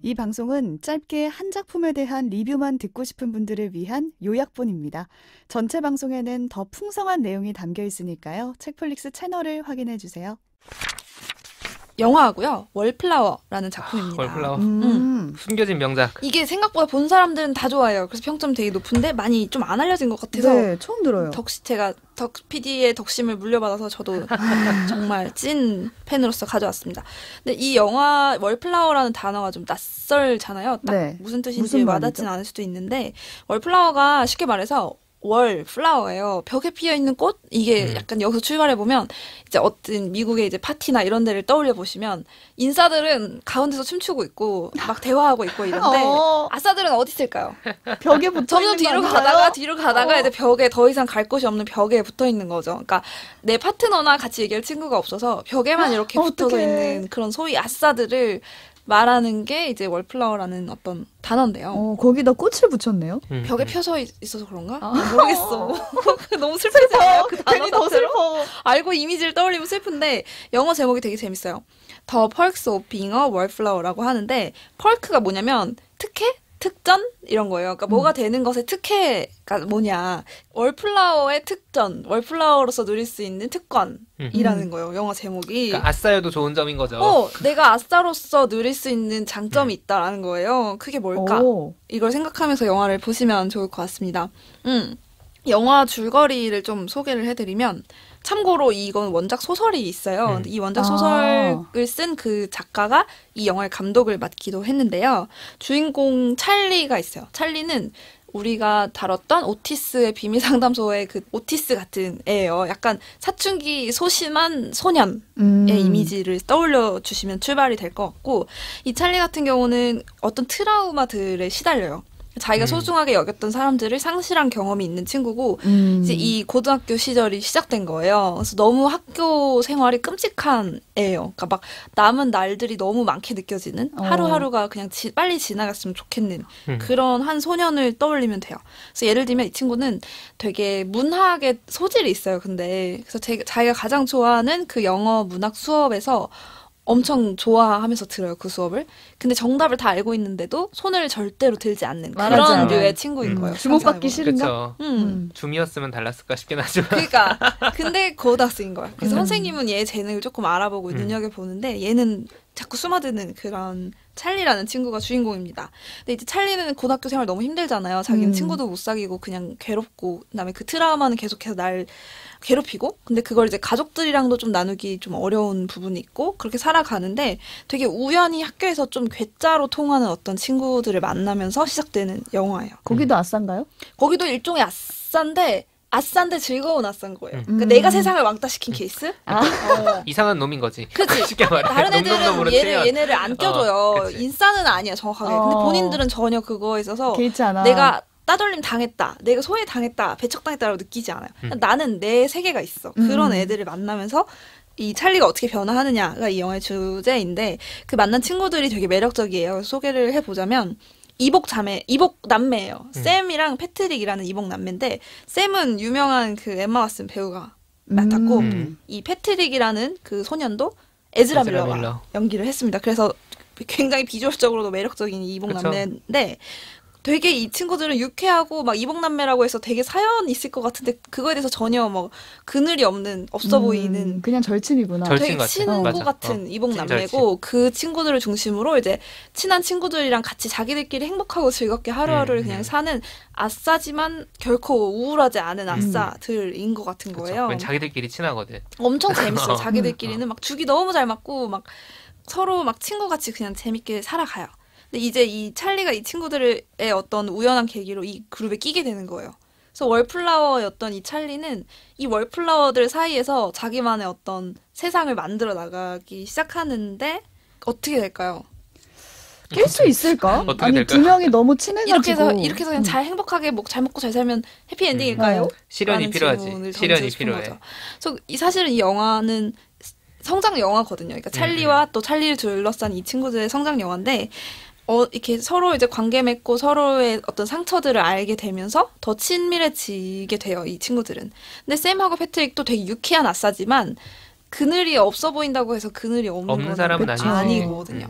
이 방송은 짧게 한 작품에 대한 리뷰만 듣고 싶은 분들을 위한 요약본입니다. 전체 방송에는 더 풍성한 내용이 담겨 있으니까요. 책플릭스 채널을 확인해 주세요. 영화고요. 월플라워라는 작품입니다. 월플라워. 숨겨진 명작. 이게 생각보다 본 사람들은 다 좋아해요. 그래서 평점 되게 높은데 많이 좀 안 알려진 것 같아서 네, 처음 들어요. 제가 덕 PD의 덕심을 물려받아서 저도 정말 찐 팬으로서 가져왔습니다. 근데 이 영화 월플라워라는 단어가 좀 낯설잖아요. 딱 네. 무슨 뜻인지 무슨 와닿진 말이죠? 않을 수도 있는데 월플라워가 쉽게 말해서 월 플라워예요. 벽에 피어 있는 꽃. 이게 약간 여기서 출발해 보면 이제 어떤 미국의 이제 파티나 이런 데를 떠올려 보시면 인싸들은 가운데서 춤추고 있고 막 대화하고 있고 이런데 아싸들은 어디 있을까요? 벽에 붙어 점점 있는 뒤로 거 가다가 아닌가요? 뒤로 가다가 이제 벽에 더 이상 갈 곳이 없는 벽에 붙어 있는 거죠. 그러니까 내 파트너나 같이 얘기할 친구가 없어서 벽에만 이렇게 붙어서 어떡해. 있는 그런 소위 아싸들을 말하는 게 이제 월플라워라는 어떤 단어인데요. 거기다 꽃을 붙였네요. 벽에 펴서 있어서 그런가? 모르겠어. 너무 슬프지 않아요? 그 단어 괜히 더 자체로? 슬퍼. 알고 이미지를 떠올리면 슬픈데 영어 제목이 되게 재밌어요. The Perks of Being a Wallflower라고 하는데 펄크가 뭐냐면 특혜? 특전? 이런 거예요. 그러니까 뭐가 되는 것의 특혜가 뭐냐. 월플라워의 특전, 월플라워로서 누릴 수 있는 특권이라는 거예요. 영화 제목이. 그러니까 아싸여도 좋은 점인 거죠. 내가 아싸로서 누릴 수 있는 장점이 있다라는 거예요. 그게 뭘까? 이걸 생각하면서 영화를 보시면 좋을 것 같습니다. 영화 줄거리를 좀 소개를 해드리면 참고로 이건 원작 소설이 있어요. 근데 이 원작 소설을 쓴 그 작가가 이 영화의 감독을 맡기도 했는데요. 주인공 찰리가 있어요. 찰리는 우리가 다뤘던 오티스의 비밀 상담소의 그 오티스 같은 애예요. 약간 사춘기 소심한 소년의 이미지를 떠올려 주시면 출발이 될 것 같고 이 찰리 같은 경우는 어떤 트라우마들에 시달려요. 자기가 소중하게 여겼던 사람들을 상실한 경험이 있는 친구고 이제 이 고등학교 시절이 시작된 거예요. 그래서 너무 학교 생활이 끔찍한 애예요. 그러니까 막 남은 날들이 너무 많게 느껴지는 하루하루가 그냥 빨리 지나갔으면 좋겠는 그런 한 소년을 떠올리면 돼요. 그래서 예를 들면 이 친구는 되게 문학의 소질이 있어요. 근데 그래서 자기가 가장 좋아하는 그 영어 문학 수업에서 엄청 좋아하면서 들어요, 그 수업을. 근데 정답을 다 알고 있는데도 손을 절대로 들지 않는 그런 류의 친구인 거예요. 주목받기 싫은가? 그렇죠. 줌이었으면 달랐을까 싶긴 하지만. 그러니까 근데 고등학생인 거야. 그래서 선생님은 얘 재능을 조금 알아보고 눈여겨보는데 얘는 자꾸 숨어드는 그런 찰리라는 친구가 주인공입니다. 근데 이제 찰리는 고등학교 생활 너무 힘들잖아요. 자기는 친구도 못 사귀고 그냥 괴롭고 그다음에 그 트라우마는 계속해서 날 괴롭히고 근데 그걸 이제 가족들이랑도 좀 나누기 좀 어려운 부분이 있고 그렇게 살아가는데 되게 우연히 학교에서 좀 괴짜로 통하는 어떤 친구들을 만나면서 시작되는 영화예요. 거기도 아싼가요? 거기도 일종의 아싼데 즐거운 아싼 거예요. 그러니까 내가 세상을 왕따시킨 케이스? 이상한 놈인 거지. 그치. 쉽게 말해. 다른 애들은 얘네를 안 껴줘요. 그치. 인싸는 아니야, 정확하게. 근데 본인들은 전혀 그거에 있어서 개의치 않아. 내가 따돌림 당했다, 내가 소외당했다, 배척당했다라고 느끼지 않아요. 나는 내 세계가 있어. 그런 애들을 만나면서 이 찰리가 어떻게 변화하느냐가 이 영화의 주제인데 그 만난 친구들이 되게 매력적이에요. 소개를 해보자면 이복 남매예요. 샘이랑 패트릭이라는 이복 남매인데 샘은 유명한 그 엠마 왓슨 배우가 맡았고 이 패트릭이라는 그 소년도 에즈라 밀러가 연기를 했습니다. 그래서 굉장히 비주얼적으로도 매력적인 이복 남매인데 되게 이 친구들은 유쾌하고 막 이복남매라고 해서 되게 사연 있을 것 같은데 그거에 대해서 전혀 뭐 그늘이 없어 보이는 그냥 절친이구나. 되게 친구 같은 이복남매고 그 친구들을 중심으로 이제 친한 친구들이랑 같이 자기들끼리 행복하고 즐겁게 하루하루를 그냥 사는 아싸지만 결코 우울하지 않은 아싸들인 것 같은 거예요. 왠 자기들끼리 친하거든. 엄청 재밌어요. 자기들끼리는 막 죽이 너무 잘 맞고 막 서로 막 친구같이 그냥 재밌게 살아가요. 근데 이제 이 찰리가 이 친구들의 어떤 우연한 계기로 이 그룹에 끼게 되는 거예요. 그래서 월플라워였던 이 찰리는 이 월플라워들 사이에서 자기만의 어떤 세상을 만들어 나가기 시작하는데 어떻게 될까요? 낄 수 있을까? 어떻게 아니 될까요? 두 명이 너무 친해가지고 이렇게 해서 그냥 잘 행복하게 잘 먹고 잘 살면 해피엔딩일까요? 시련이 필요하지. 시련이 필요해. 그래서 사실은 이 영화는 성장 영화거든요. 그러니까 찰리와 또 찰리를 둘러싼 이 친구들의 성장 영화인데 이렇게 서로 이제 관계 맺고 서로의 어떤 상처들을 알게 되면서 더 친밀해지게 돼요, 이 친구들은. 근데 샘하고 패트릭도 되게 유쾌한 아싸지만 그늘이 없어 보인다고 해서 그늘이 없는 사람은 건 아니거든요.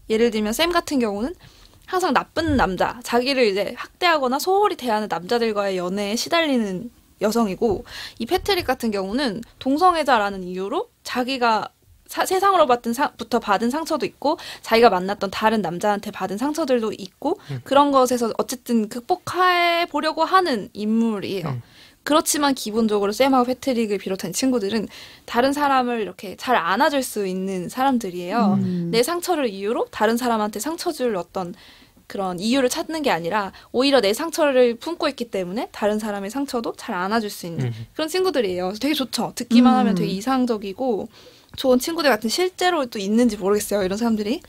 예를 들면 샘 같은 경우는 항상 나쁜 남자, 자기를 이제 학대하거나 소홀히 대하는 남자들과의 연애에 시달리는 여성이고, 이 패트릭 같은 경우는 동성애자라는 이유로 자기가 세상으로부터 받은 상처도 있고 자기가 만났던 다른 남자한테 받은 상처들도 있고 그런 것에서 어쨌든 극복해 보려고 하는 인물이에요. 그렇지만 기본적으로 샘하고 패트릭을 비롯한 친구들은 다른 사람을 이렇게 잘 안아줄 수 있는 사람들이에요. 내 상처를 이유로 다른 사람한테 상처 줄 어떤 그런 이유를 찾는 게 아니라 오히려 내 상처를 품고 있기 때문에 다른 사람의 상처도 잘 안아줄 수 있는 그런 친구들이에요. 되게 좋죠. 듣기만 하면 되게 이상적이고 좋은 친구들 같은 실제로 또 있는지 모르겠어요. 이런 사람들이.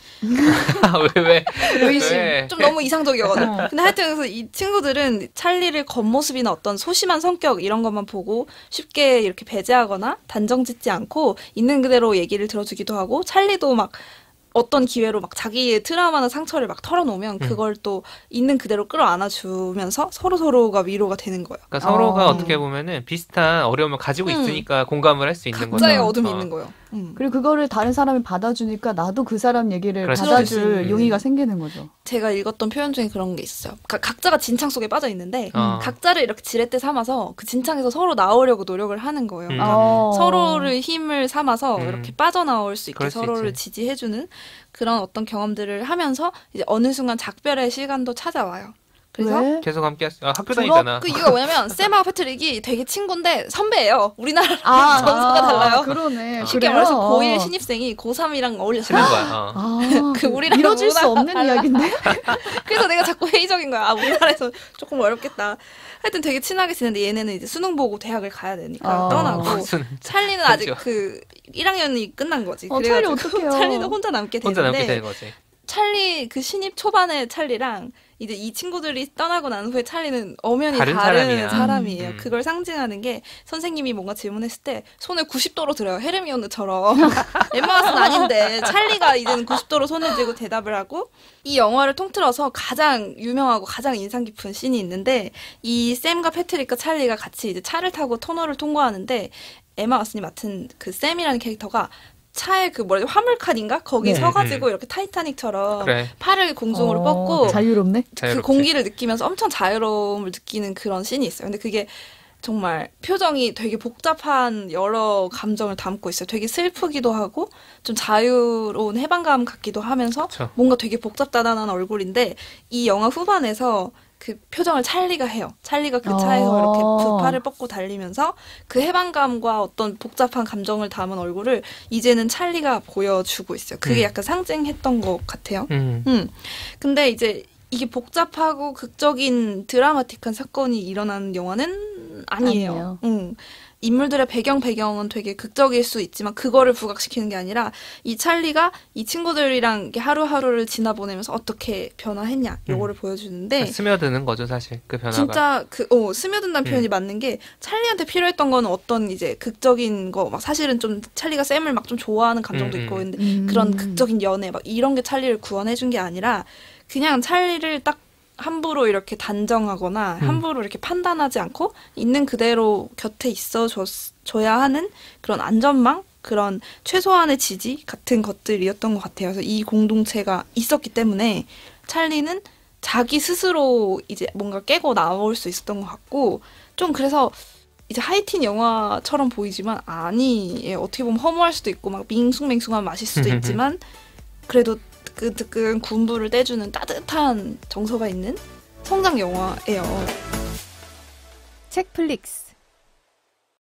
왜? 의심. 좀 너무 이상적이거든. 근데 하여튼 그래서 이 친구들은 찰리를 겉모습이나 어떤 소심한 성격 이런 것만 보고 쉽게 이렇게 배제하거나 단정짓지 않고 있는 그대로 얘기를 들어주기도 하고, 찰리도 막 어떤 기회로 막 자기의 트라우마나 상처를 막 털어놓으면 그걸 또 있는 그대로 끌어안아주면서 서로가 위로가 되는 거예요. 그러니까 서로가 어떻게 보면은 비슷한 어려움을 가지고 있으니까 공감을 할 수 있는 거죠. 각자의 어둠이 있는 거예요. 그리고 그거를 다른 사람이 받아주니까 나도 그 사람 얘기를 그렇지. 받아줄 용의가 생기는 거죠. 제가 읽었던 표현 중에 그런 게 있어요. 각자가 진창 속에 빠져 있는데 각자를 이렇게 지렛대 삼아서 그 진창에서 서로 나오려고 노력을 하는 거예요. 그러니까 서로를 힘을 삼아서 이렇게 빠져나올 수 있게 서로를 지지해주는 그런 어떤 경험들을 하면서 이제 어느 순간 작별의 시간도 찾아와요. 그래서 왜? 계속 함께 학교 다니잖아. 그 이유가 뭐냐면 샘하고 패트릭이 되게 친구인데 선배예요. 우리나라 정서가 달라요. 그러네. 쉽게 말해서 고1 신입생이 고3이랑 어울려서 치는 거야. 그 우리나라 이뤄질 수 없는 이야기인데. 그래서 내가 자꾸 회의적인 거야. 우리나라에서 조금 어렵겠다. 하여튼 되게 친하게 지내는데 얘네는 이제 수능 보고 대학을 가야 되니까 떠나고, 찰리는 아직 그 1학년이 끝난 거지. 찰리 어떡해요. 찰리는 혼자 남게 혼자 남게 되는데 되는 거지. 찰리 그 신입 초반의 찰리랑 이제 이 친구들이 떠나고 난 후에 찰리는 엄연히 다른 다른 사람이야. 사람이에요. 그걸 상징하는 게 선생님이 뭔가 질문했을 때 손을 90도로 들어요. 헤르미온느처럼. 엠마와스는 아닌데 찰리가 이제는 90도로 손을 들고 대답을 하고, 이 영화를 통틀어서 가장 유명하고 가장 인상 깊은 씬이 있는데, 이 샘과 패트릭과 찰리가 같이 이제 차를 타고 터널을 통과하는데 에마 왓슨이 맡은 그 샘이라는 캐릭터가 차에 그 화물칸인가? 거기 서가지고 이렇게 타이타닉처럼 팔을 공중으로 뻗고 자유롭네. 그 공기를 느끼면서 엄청 자유로움을 느끼는 그런 씬이 있어요. 근데 그게 정말 표정이 되게 복잡한 여러 감정을 담고 있어요. 되게 슬프기도 하고 좀 자유로운 해방감 같기도 하면서 뭔가 되게 복잡다단한 얼굴인데, 이 영화 후반에서 그 표정을 찰리가 해요. 찰리가 그 차에서 이렇게 그 팔을 뻗고 달리면서 그 해방감과 어떤 복잡한 감정을 담은 얼굴을 이제는 찰리가 보여주고 있어요. 그게 약간 상징했던 것 같아요. 근데 이제 이게 복잡하고 극적인 드라마틱한 사건이 일어나는 영화는 아니에요. 인물들의 배경은 되게 극적일 수 있지만 그거를 부각시키는 게 아니라 이 찰리가 이 친구들이랑 하루하루를 지나보내면서 어떻게 변화했냐 요거를 보여주는데, 스며드는 거죠 사실 그 변화가. 진짜 스며든다는 표현이 맞는 게, 찰리한테 필요했던 거는 어떤 이제 극적인 거, 막 사실은 좀 찰리가 샘을 막 좀 좋아하는 감정도 있고 근데 그런 극적인 연애 막 이런 게 찰리를 구원해준 게 아니라 그냥 찰리를 딱 함부로 이렇게 단정하거나 함부로 이렇게 판단하지 않고 있는 그대로 곁에 있어줘야 하는 그런 안전망, 그런 최소한의 지지 같은 것들이었던 것 같아요. 그래서 이 공동체가 있었기 때문에 찰리는 자기 스스로 이제 뭔가 깨고 나올 수 있었던 것 같고, 좀 그래서 이제 하이틴 영화처럼 보이지만 아니에요. 어떻게 보면 허무할 수도 있고 막 밍숭맹숭한 맛일 수도 있지만 그래도 뜨끈뜨끈 군부를 떼주는 따뜻한 정서가 있는 성장 영화예요. 책플릭스.